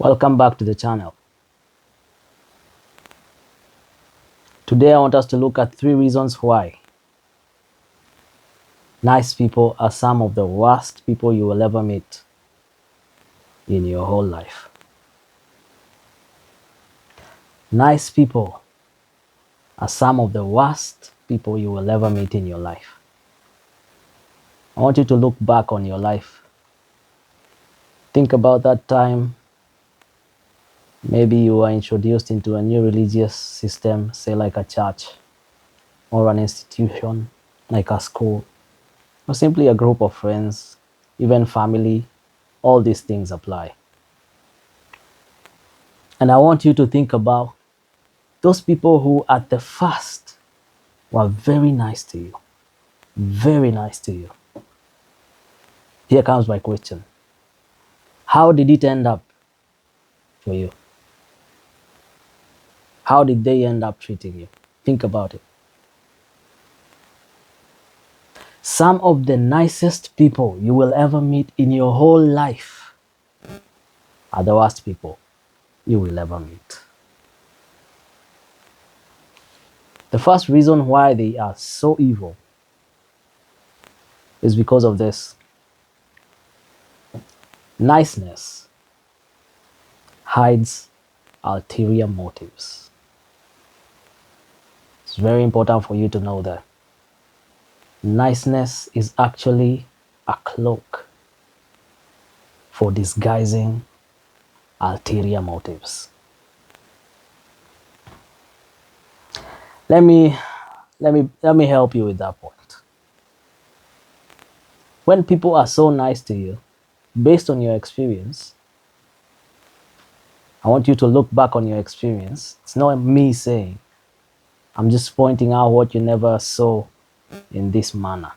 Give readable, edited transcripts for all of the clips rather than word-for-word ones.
Welcome back to the channel. Today I want us to look at 3 reasons why nice people are some of the worst people you will ever meet in your whole life. Nice people are some of the worst people you will ever meet in your life. I want you to look back on your life. Think about that time. Maybe you were introduced into a new religious system, say like a church or an institution, like a school, or simply a group of friends, even family. All these things apply. And I want you to think about those people who at the first were very nice to you. Very nice to you. Here comes my question. How did it end up for you? How did they end up treating you? Think about it. Some of the nicest people you will ever meet in your whole life are the worst people you will ever meet. The first reason why they are so evil is because of this. Niceness hides ulterior motives. It's very important for you to know that. Niceness is actually a cloak for disguising ulterior motives. Let me help you with that point. When people are so nice to you, based on your experience, I want you to look back on your experience. It's not me saying, I'm just pointing out what you never saw in this manner.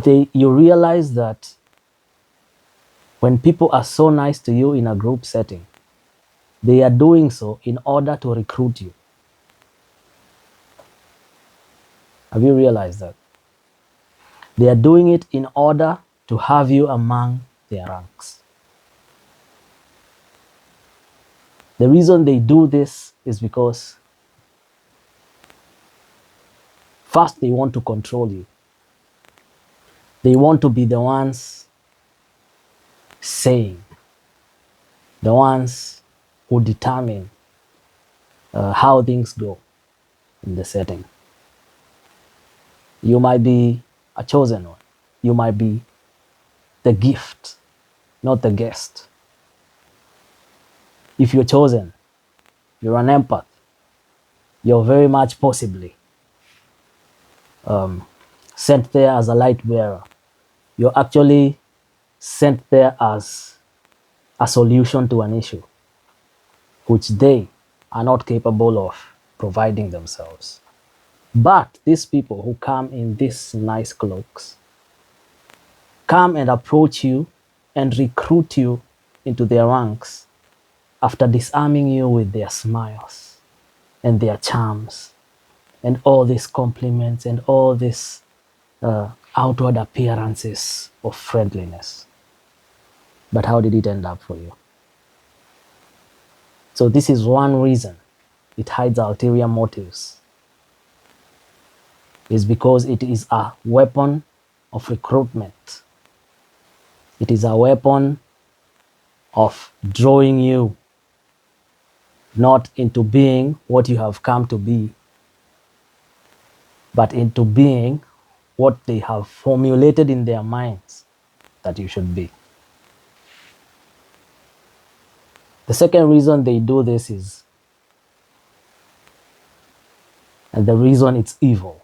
You realize that when people are so nice to you in a group setting, they are doing so in order to recruit you. Have you realized that? They are doing it in order to have you among their ranks. The reason they do this is because first, they want to control you. They want to be the ones saying, the ones who determine how things go in the setting. You might be a chosen one. You might be the gift, not the guest. If you're chosen, you're an empath, you're very much possibly sent there as a light bearer. You're actually sent there as a solution to an issue, which they are not capable of providing themselves. But these people who come in these nice cloaks come and approach you and recruit you into their ranks after disarming you with their smiles and their charms and all these compliments and all these outward appearances of friendliness. But how did it end up for you? So this is one reason it hides ulterior motives. Is because it is a weapon of recruitment. It is a weapon of drawing you not into being what you have come to be, but into being what they have formulated in their minds that you should be. The second reason they do this is, and the reason it's evil,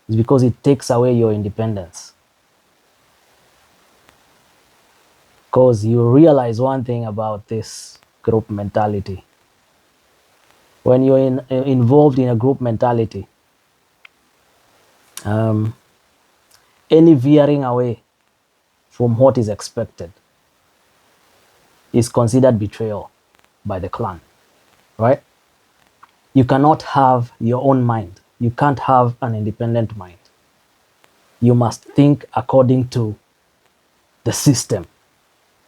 is because it takes away your independence. Because you realize one thing about this group mentality. When you're involved in a group mentality, any veering away from what is expected is considered betrayal by the clan, right? You cannot have your own mind. You can't have an independent mind. You must think according to the system.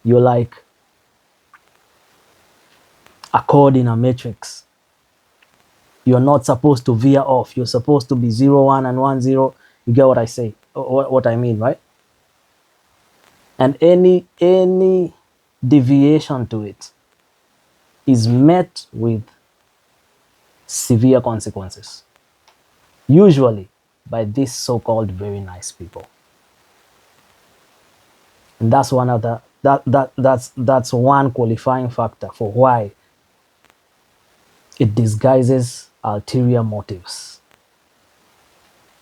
You're like a chord in a matrix. You're not supposed to veer off. You're supposed to be 0, 1, and 1, 0. You get what I say? What I mean, right? And any deviation to it is met with severe consequences, usually by these so-called very nice people. And that's one of the that's one qualifying factor for why it disguises ulterior motives.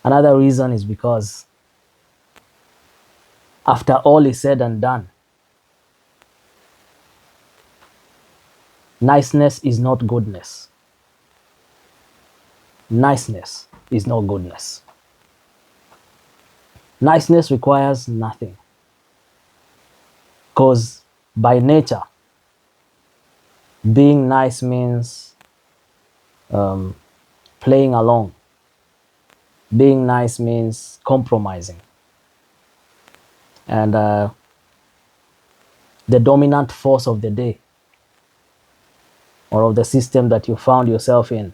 Another reason is because after all is said and done, niceness is not goodness. Niceness is not goodness. Niceness requires nothing. Because by nature, being nice means playing along. Being nice means compromising. And the dominant force of the day or of the system that you found yourself in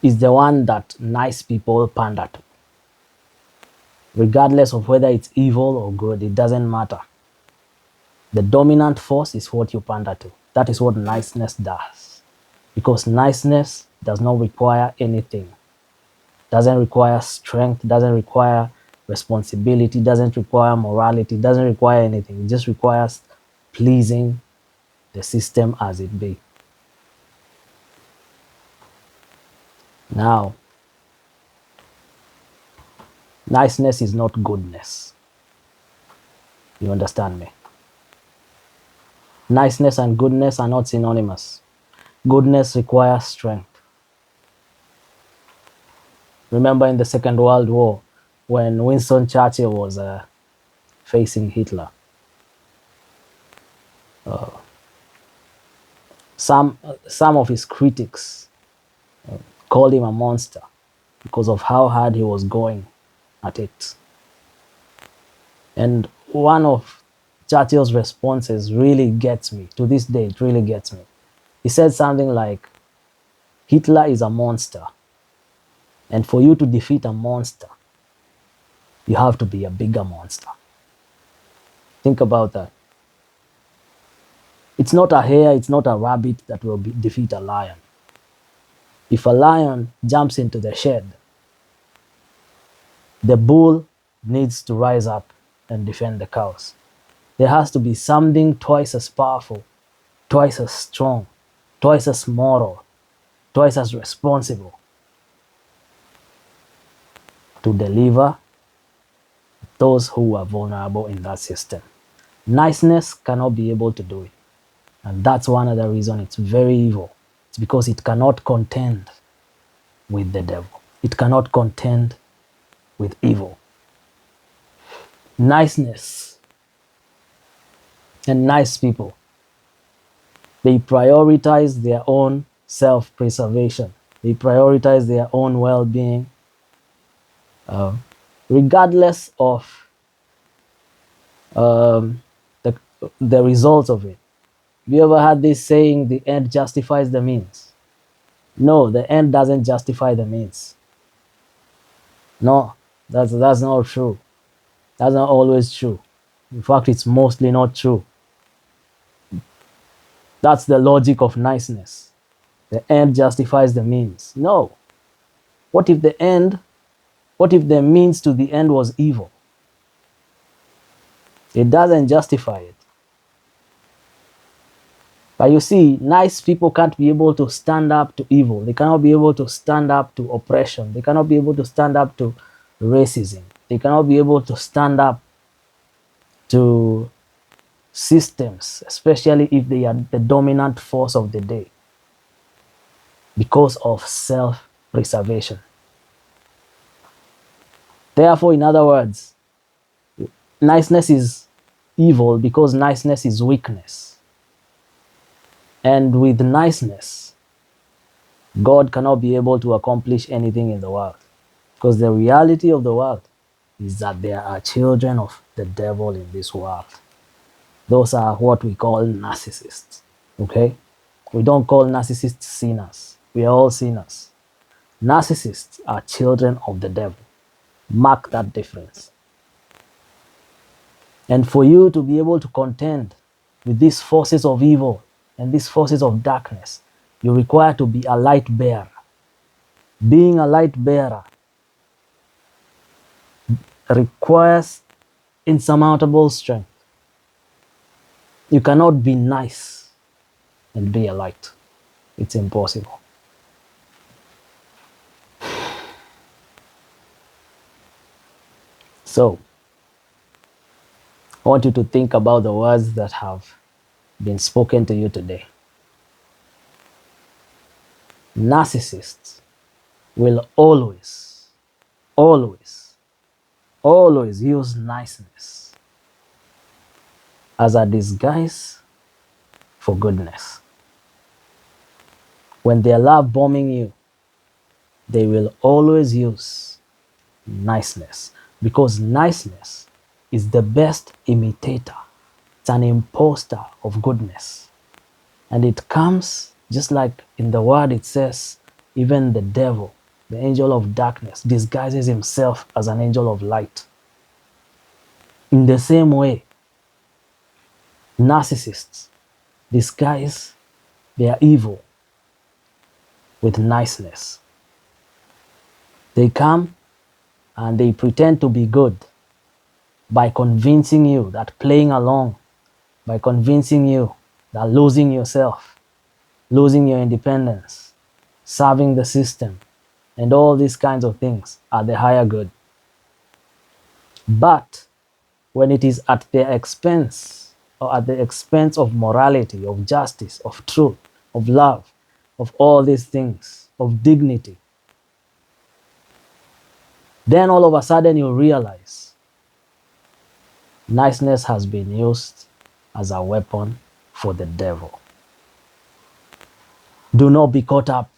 is the one that nice people pander to. Regardless of whether it's evil or good, it doesn't matter. The dominant force is what you pander to. That is what niceness does. Because niceness does not require anything. Doesn't require strength, doesn't require responsibility, doesn't require morality, doesn't require anything. It just requires pleasing the system as it be. Now, niceness is not goodness. You understand me? Niceness and goodness are not synonymous. Goodness requires strength. Remember in the Second World War, when Winston Churchill was facing Hitler, some of his critics called him a monster because of how hard he was going at it. And one of Churchill's responses really gets me. To this day, it really gets me. He said something like, Hitler is a monster. And for you to defeat a monster, you have to be a bigger monster. Think about that. It's not a hare, it's not a rabbit that will defeat a lion. If a lion jumps into the shed, the bull needs to rise up and defend the cows. There has to be something twice as powerful, twice as strong, twice as moral, twice as responsible to deliver those who are vulnerable in that system. Niceness cannot be able to do it. And that's one other reason it's very evil. It's because it cannot contend with the devil. It cannot contend with evil. Niceness and nice people, they prioritize their own self-preservation. They prioritize their own well-being, regardless of the results of it. Have you ever had this saying, the end justifies the means? No, the end doesn't justify the means. No, that's not true. That's not always true. In fact, it's mostly not true. That's the logic of niceness. The end justifies the means. No. What if the means to the end was evil? It doesn't justify it. But you see, nice people can't be able to stand up to evil. They cannot be able to stand up to oppression. They cannot be able to stand up to racism. They cannot be able to stand up to systems, especially if they are the dominant force of the day, because of self-preservation. Therefore, in other words, niceness is evil because niceness is weakness. And with niceness, God cannot be able to accomplish anything in the world. Because the reality of the world is that there are children of the devil in this world. Those are what we call narcissists. Okay? We don't call narcissists sinners. We are all sinners. Narcissists are children of the devil. Mark that difference. And for you to be able to contend with these forces of evil and these forces of darkness, you require to be a light bearer. Being a light bearer requires insurmountable strength. You cannot be nice and be a light. It's impossible. So, I want you to think about the words that have been spoken to you today. Narcissists will always, always, always use niceness as a disguise for goodness. When they are love bombing you, they will always use niceness, because niceness is the best imitator. It's an imposter of goodness. And it comes just like in the word it says, even the devil, the angel of darkness, disguises himself as an angel of light. In the same way, narcissists disguise their evil with niceness. They come and they pretend to be good by convincing you that playing along, by convincing you that losing yourself, losing your independence, serving the system, and all these kinds of things are the higher good. But when it is at their expense, or at the expense of morality, of justice, of truth, of love, of all these things, of dignity, then all of a sudden you realize niceness has been used as a weapon for the devil. Do not be caught up.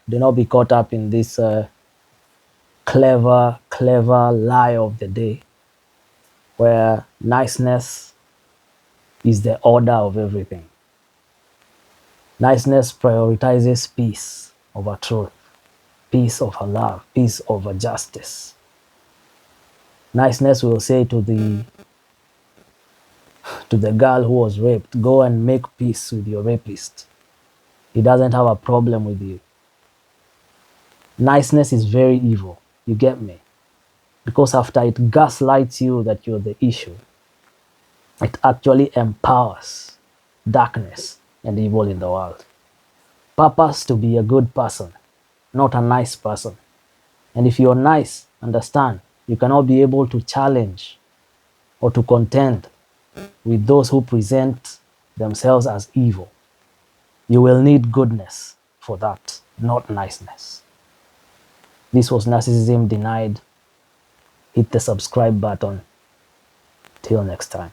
Do not be caught up in this clever lie of the day, where niceness is the order of everything. Niceness prioritizes peace over truth, peace over love, peace over justice. Niceness will say to the girl who was raped, go and make peace with your rapist. He doesn't have a problem with you. Niceness is very evil, you get me? Because after it gaslights you that you're the issue, it actually empowers darkness and evil in the world. Purpose to be a good person, not a nice person. And if you're nice, understand, you cannot be able to challenge or to contend with those who present themselves as evil. You will need goodness for that, not niceness. This was Narcissism Denied. Hit the subscribe button. Till next time.